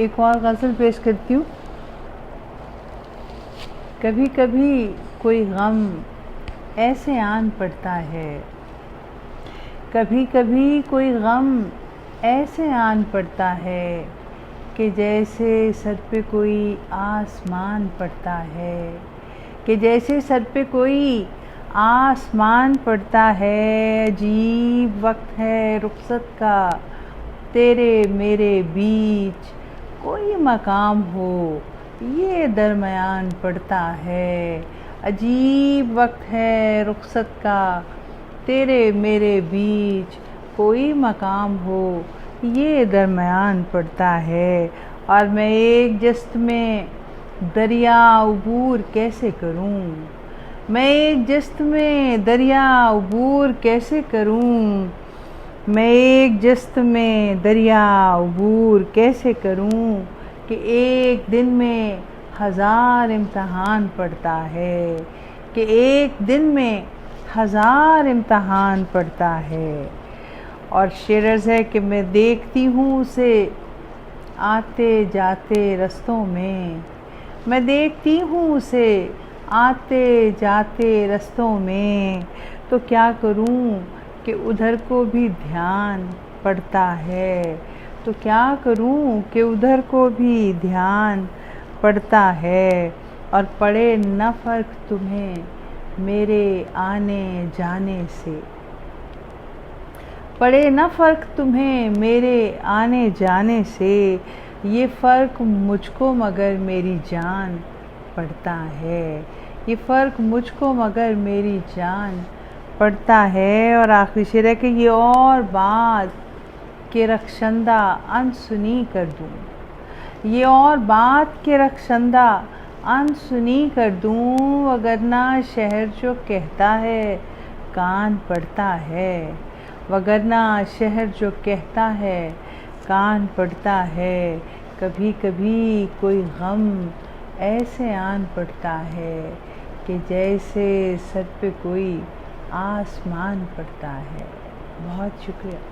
ایک اور غزل پیش کرتی ہوں۔ کبھی کبھی کوئی غم ایسے آن پڑتا ہے، کبھی کبھی کوئی غم ایسے آن پڑتا ہے کہ جیسے سر پہ کوئی آسمان پڑتا ہے، کہ جیسے سر پہ کوئی آسمان پڑتا ہے۔ عجیب وقت ہے رخصت کا تیرے میرے بیچ، کوئی مقام ہو یہ درمیان پڑتا ہے۔ عجیب وقت ہے رخصت کا تیرے میرے بیچ، کوئی مقام ہو یہ درمیان پڑتا ہے۔ اور میں ایک جست میں دریا عبور کیسے کروں، میں ایک جست میں دریا عبور کیسے کروں، میں ایک جست میں دریا عبور کیسے کروں کہ ایک دن میں ہزار امتحان پڑتا ہے، کہ ایک دن میں ہزار امتحان پڑتا ہے۔ اور شعر عرض ہے کہ میں دیکھتی ہوں اسے آتے جاتے رستوں میں، میں دیکھتی ہوں اسے آتے جاتے رستوں میں، تو کیا کروں کہ ادھر کو بھی دھیان پڑتا ہے، تو کیا کروں کہ ادھر کو بھی دھیان پڑتا ہے۔ اور پڑے نہ فرق تمہیں میرے آنے جانے سے، پڑے نہ فرق تمہیں میرے آنے جانے سے، یہ فرق مجھ کو مگر میری جان پڑتا ہے، یہ فرق مجھ کو مگر میری جان پڑتا ہے۔ اور آخری شعر ہے کہ یہ اور بات کہ رخشندہ انسنی کر دوں، یہ اور بات کہ رخشندہ انسنی کر دوں، وگرنہ شہر جو کہتا ہے کان پڑتا ہے، وگرنہ شہر جو کہتا ہے کان پڑتا ہے۔ کبھی کبھی کوئی غم ایسے آن پڑتا ہے کہ جیسے سر پہ کوئی آسمان پڑتا ہے۔ بہت شکریہ۔